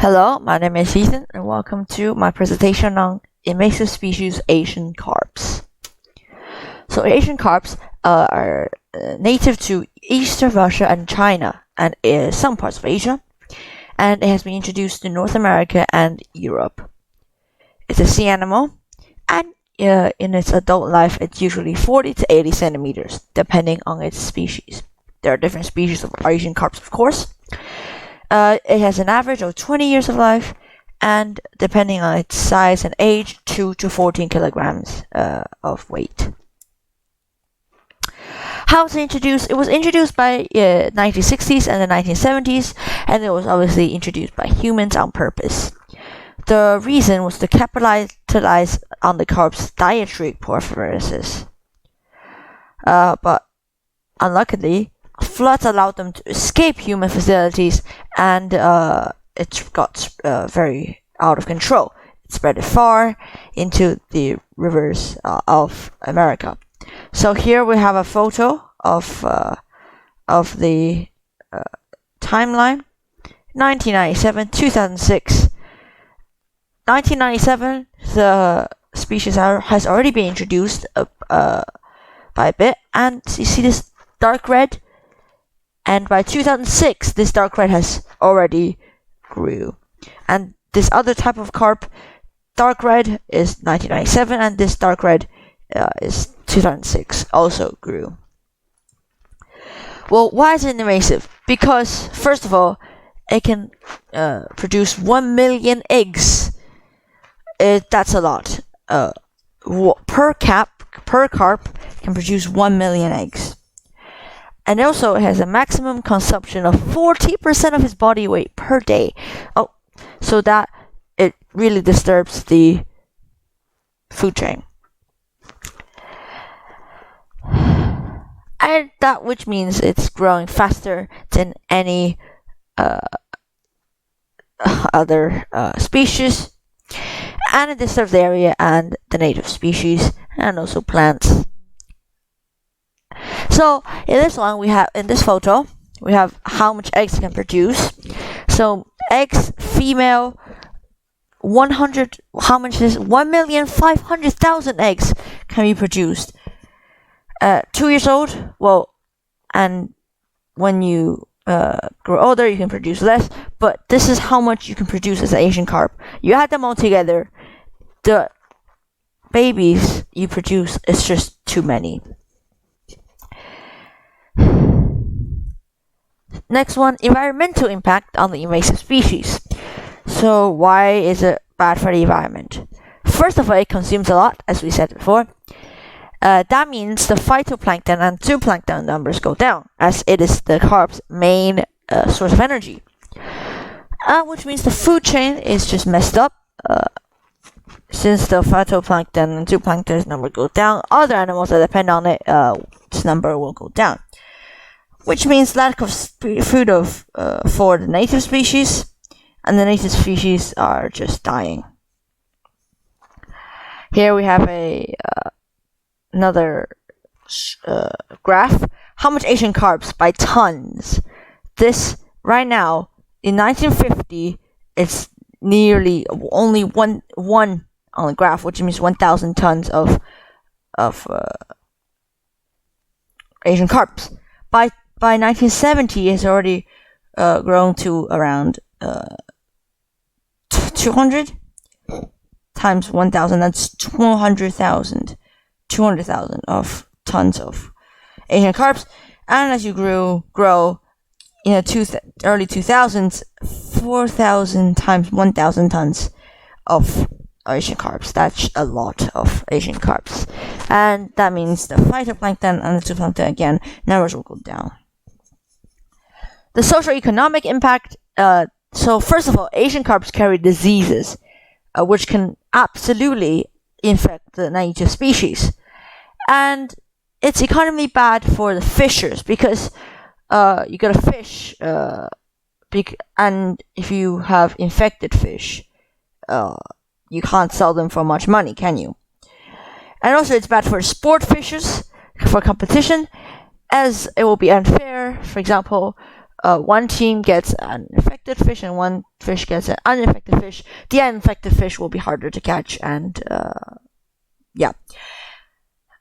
Hello, my name is Ethan, and welcome to my presentation on invasive species Asian carps. So Asian carps are native to eastern Russia and China, and some parts of Asia, and it has been introduced to North America and Europe. It's a sea animal, and in its adult life, it's usually 40 to 80 centimeters, depending on its species. There are different species of Asian carps, of course. It has an average of 20 years of life, and depending on its size and age, 2 to 14 kilograms of weight. How was it introduced? It was introduced by 1960s and the 1970s, and it was obviously introduced by humans on purpose. The reason was to capitalize on the carp's dietary preferences. But unluckily, floods allowed them to escape human facilities, and it got very out of control. It spread far into the rivers of America. So here we have a photo of the timeline. 1997, 2006. 1997, the species has already been introduced by a bit, and you see this dark red. And by 2006, this dark red has already grew. And this other type of carp, dark red, is 1997, and this dark red is 2006, also grew. Well, why is it invasive? Because, first of all, it can produce 1 million eggs. That's a lot. Per carp can produce 1 million eggs. And also, it has a maximum consumption of 40% of his body weight per day. Oh, so that it really disturbs the food chain. And that which means it's growing faster than any other species. And it disturbs the area and the native species, and also plants. So in this photo, we have how much eggs it can produce. So eggs, female, 1,500,000 eggs can be produced. 2 years old, well, and when you grow older, you can produce less. But this is how much you can produce as an Asian carp. You add them all together, the babies you produce is just too many. Next one, environmental impact on the invasive species. So why is it bad for the environment? First of all, it consumes a lot, as we said before. That means the phytoplankton and zooplankton numbers go down, as it is the carp's main source of energy. Which means the food chain is just messed up. Since the phytoplankton and zooplankton's number go down, other animals that depend on it, its number will go down. Which means lack of food for the native species, and the native species are just dying. Here we have another graph. How much Asian carps by tons? This right now in 1950, it's nearly only one on the graph, which means 1,000 tons of Asian carps. By 1970, it's already grown to around 200 times 1,000. That's 200,000 of tons of Asian carps. And as you grow in the early 2000s, 4,000 times 1,000 tons of Asian carps. That's a lot of Asian carps. And that means the phytoplankton and the zooplankton, again, numbers will go down. The socio-economic impact. So first of all, Asian carps carry diseases, which can absolutely infect the native species. And it's economically bad for the fishers, because you got a fish, and if you have infected fish, you can't sell them for much money, can you? And also, it's bad for sport fishers, for competition, as it will be unfair. For example, one team gets an infected fish and one fish gets an uninfected fish. The uninfected fish will be harder to catch, and yeah.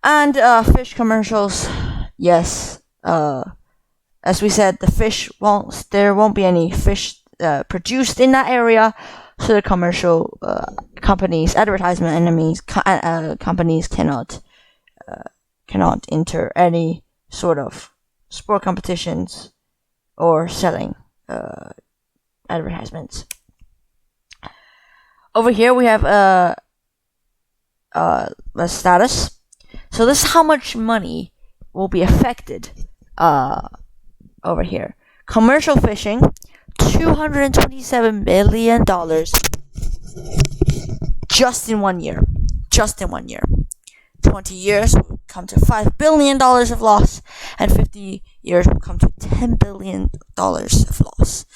And fish commercials, yes. As we said, there won't be any fish produced in that area, so the commercial companies, advertisement companies cannot enter any sort of sport competitions or selling advertisements. Over here we have the status. So this is how much money will be affected over here. Commercial fishing, $227 million just in 1 year. 20 years will come to $5 billion of loss, and 50 years will come to $10 billion of loss.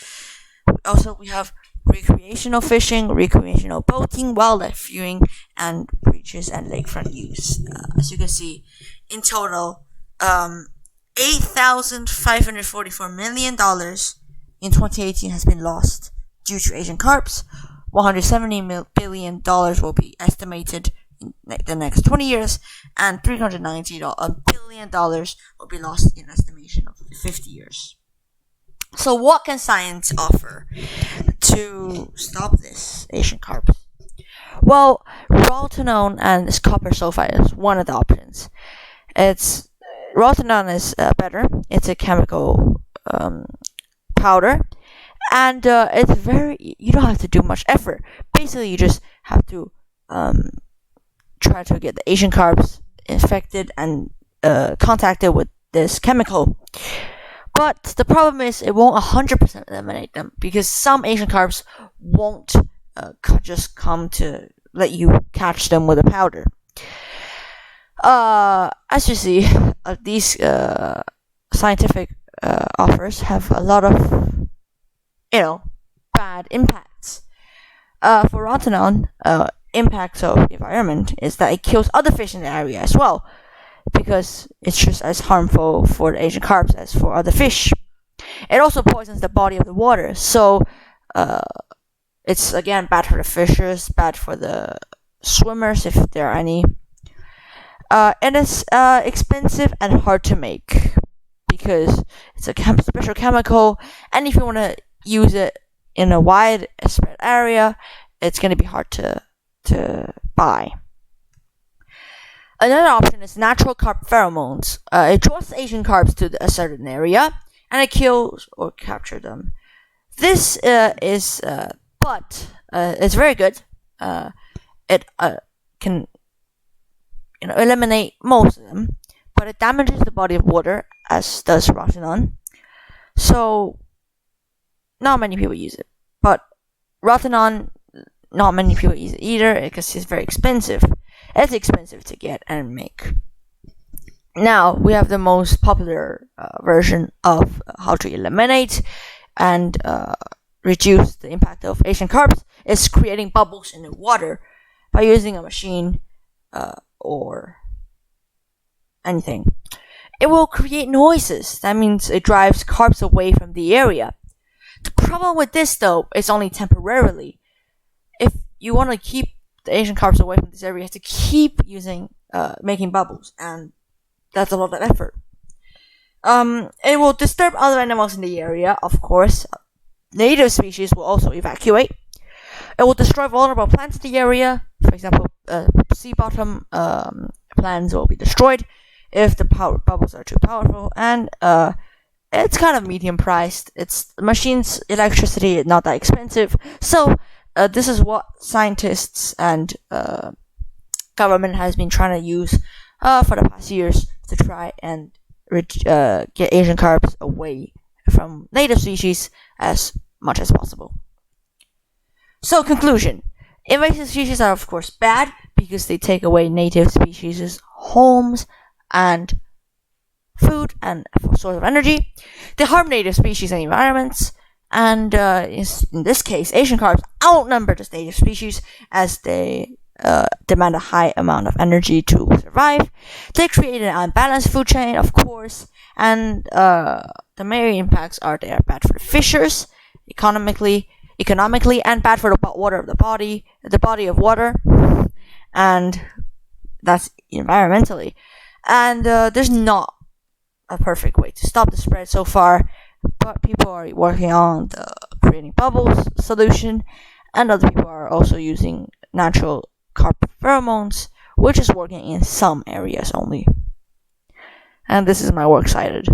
Also, we have recreational fishing, recreational boating, wildlife viewing, and beaches and lakefront use. As you can see, in total, $8,544 million in 2018 has been lost due to Asian carps. $170 billion will be estimated in the next 20 years, and $390 billion will be lost in estimation of 50 years. So what can science offer to stop this Asian carp? Well, rotenone and copper sulfide is one of the options. Rotenone is better. It's a chemical powder, and you don't have to do much effort. Basically, you just have to try to get the Asian carps infected and contacted with this chemical. But the problem is it won't 100% eliminate them, because some Asian carps won't just come to let you catch them with a powder. As you see, these scientific offers have a lot of, bad impacts. For rotenone, impacts of the environment is that it kills other fish in the area as well, because it's just as harmful for the Asian carps as for other fish. It also poisons the body of the water, so it's again bad for the fishers, bad for the swimmers if there are any. And it's expensive and hard to make because it's a special chemical, and if you want to use it in a wide spread area, it's going to be hard to buy. Another option is natural carp pheromones. It draws Asian carps to a certain area, and it kills or captures them. This it's very good. It can eliminate most of them, but it damages the body of water, as does rotenone. So not many people use it. But rotenone, not many people use it either because it's very expensive. It's expensive to get and make. Now we have the most popular version of how to eliminate and reduce the impact of Asian carps. Is creating bubbles in the water by using a machine or anything. It will create noises. That means it drives carps away from the area. The problem with this, though, is only temporarily. If you want to keep the Asian carps away from this area, you have to keep making bubbles, and that's a lot of effort. It will disturb other animals in the area, of course. Native species will also evacuate. It will destroy vulnerable plants in the area. For example, sea bottom plants will be destroyed if the bubbles are too powerful, and it's kind of medium priced. It's machines, electricity is not that expensive, so this is what scientists and government has been trying to use for the past years to try and get Asian carps away from native species as much as possible. So, conclusion. Invasive species are of course bad because they take away native species' homes and food and source of energy. They harm native species and environments, and in this case, Asian carps outnumber the native species as they demand a high amount of energy to survive. They create an unbalanced food chain, of course, and the main impacts are they are bad for the fishers economically, and bad for the water of the body of water, and that's environmentally. And there's not a perfect way to stop the spread so far, but people are working on the creating bubbles solution, and other people are also using natural carp pheromones, which is working in some areas only. And this is my works cited.